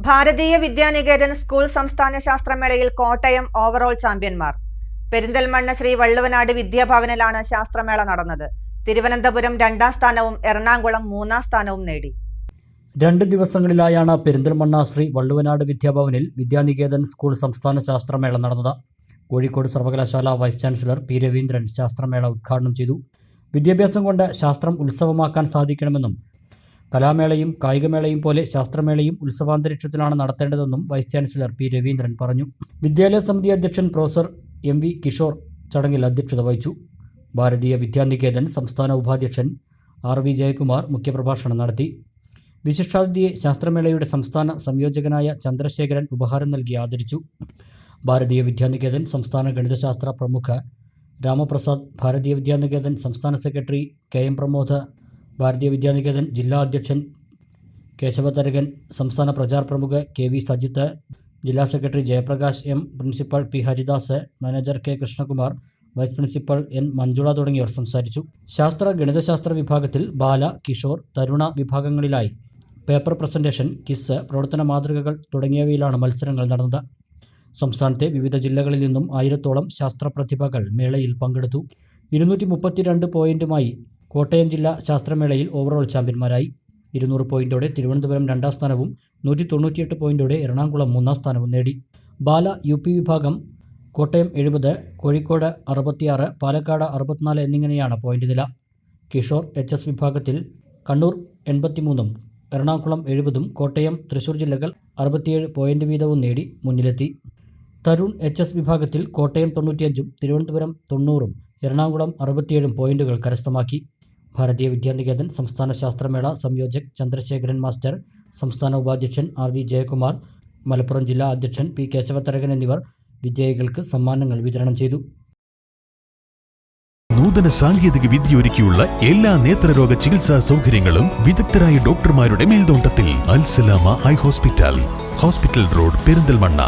ഭാരതീയ Vidya Niketan school സംസ്ഥാന ശാസ്ത്രമേളയിൽ Kottayam overall ചാമ്പ്യന്മാർ. Perinthalmanna Shri Valluvanad വിദ്യാഭവനിലാണ് ശാസ്ത്രമേള നടന്നത്. തിരുവനന്തപുരം 2ാം സ്ഥാനവും എറണാകുളം 3ാം സ്ഥാനവും നേടി. 2 ദിവസങ്ങളിലായാണ് പെരിന്തൽമണ്ണ ശ്രീ വള്ളുവനാട് വിദ്യാഭവനിൽ വിദ്യാനികേതൻ സ്കൂൾ സംസ്ഥാന ശാസ്ത്രമേള നടന്നത്. കോഴിക്കോട് സർവകലാശാല വൈസ് ചാൻസലർ പി രവീന്ദ്രൻ ശാസ്ത്രമേള ഉദ്ഘാടനം ചെയ്തു. വിദ്യാഭ്യാസം കൊണ്ട് ശാസ്ത്രം ഉത്സവമാക്കാൻ സാധിക്കണമെന്നും കലാമേളയും കായികമേളയും പോലെ ശാസ്ത്രമേളയും ഉത്സവാന്തരീക്ഷത്തിലാണ് നടത്തേണ്ടതെന്നും വൈസ് ചാൻസലർ പി രവീന്ദ്രൻ പറഞ്ഞു. വിദ്യാലയ സമിതി അധ്യക്ഷൻ പ്രൊഫസർ എം.വി. കിഷോർ ചടങ്ങിൽ അധ്യക്ഷത വഹിച്ചു. ഭാരതീയ വിദ്യാനികേതൻ സംസ്ഥാന ഉപാധ്യക്ഷൻ ആർ.വി. ജയകുമാർ മുഖ്യപ്രഭാഷണം നടത്തി. വിശിഷ്ടാതിഥിയെ ശാസ്ത്രമേളയുടെ സംസ്ഥാന സംയോജകനായ ചന്ദ്രശേഖരൻ ഉപഹാരം നൽകി ആദരിച്ചു. ഭാരതീയ വിദ്യാനികേതൻ സംസ്ഥാന ഗണിതശാസ്ത്ര പ്രമുഖ രാമപ്രസാദ്, ഭാരതീയ വിദ്യാനികേതൻ സംസ്ഥാന സെക്രട്ടറി കെ.എം. പ്രമോദ്, ഭാരതീയ വിദ്യാനികേതൻ ജില്ലാ അധ്യക്ഷൻ കേശവതരകൻ, സംസ്ഥാന പ്രചാർ പ്രമുഖ കെ.വി. സജിത്ത്, ജില്ലാ secretary Jayaprakash M, principal P. Haridas, manager K. Krishnakumar, vice principal N. Manjula തുടങ്ങിയവർ സംസാരിച്ചു. ശാസ്ത്ര ഗണിതശാസ്ത്ര വിഭാഗത്തിൽ ബാല, കിഷോർ, തരുണ വിഭാഗങ്ങളിലായി പേപ്പർ പ്രസന്റേഷൻ, ക്വിസ്, പ്രവർത്തന മാതൃകകൾ തുടങ്ങിയവയിലാണ് മത്സരങ്ങൾ നടന്നത്. സംസ്ഥാനത്തെ വിവിധ ജില്ലകളിൽ നിന്നും 1000-ഓളം ശാസ്ത്ര പ്രതിഭകൾ മേളയിൽ പങ്കെടുത്തു. 232 പോയിന്റുമായി കോട്ടയം ജില്ല ശാസ്ത്രമേളയിൽ ഓവറോൾ ചാമ്പ്യന്മാരായി. 200 പോയിന്റോടെ തിരുവനന്തപുരം 2ാം സ്ഥാനവും 198 പോയിന്റോടെ എറണാകുളം 3ാം സ്ഥാനവും നേടി. ബാല UP വിഭാഗം കോട്ടയം 70, കോഴിക്കോട് 66, പാലക്കാട് 64 എന്നിങ്ങനെയാണ് പോയിന്റ് നില. കിഷോർ HS വിഭാഗത്തിൽ കണ്ണൂർ 83, എറണാകുളം 70, കോട്ടയം, തൃശൂർ ജില്ലകൾ 67 പോയിന്റ് വീതവും നേടി മുന്നിലെത്തി. തരുൺ HS വിഭാഗത്തിൽ കോട്ടയം 95, തിരുവനന്തപുരം 90, എറണാകുളം 67 പോയിന്റുകൾ കരസ്ഥമാക്കി. ഭാരതീയ വിദ്യാനികേതൻ സംസ്ഥാന ശാസ്ത്രമേള സംയോജക് ചന്ദ്രശേഖരൻ മാസ്റ്റർ, സംസ്ഥാന ഉപാധ്യക്ഷൻ ആർ.വി. ജയകുമാർ, മലപ്പുറം ജില്ലാ അധ്യക്ഷൻ പി. കേശവതരകൻ എന്നിവർ വിജയികൾക്ക് സമ്മാനങ്ങൾ വിതരണം ചെയ്തു. നൂതന സാങ്കേതിക വിദ്യയൊരുക്കിയുള്ള എല്ലാ നേത്രരോഗ ചികിത്സാ സൗകര്യങ്ങളും വിദഗ്ധരായ ഡോക്ടർമാരുടെ മേൽനോട്ടത്തിൽ. അൽ സലാമ ഹൈ ഹോസ്പിറ്റൽ റോഡ്, പെരിന്തൽമണ്ണ.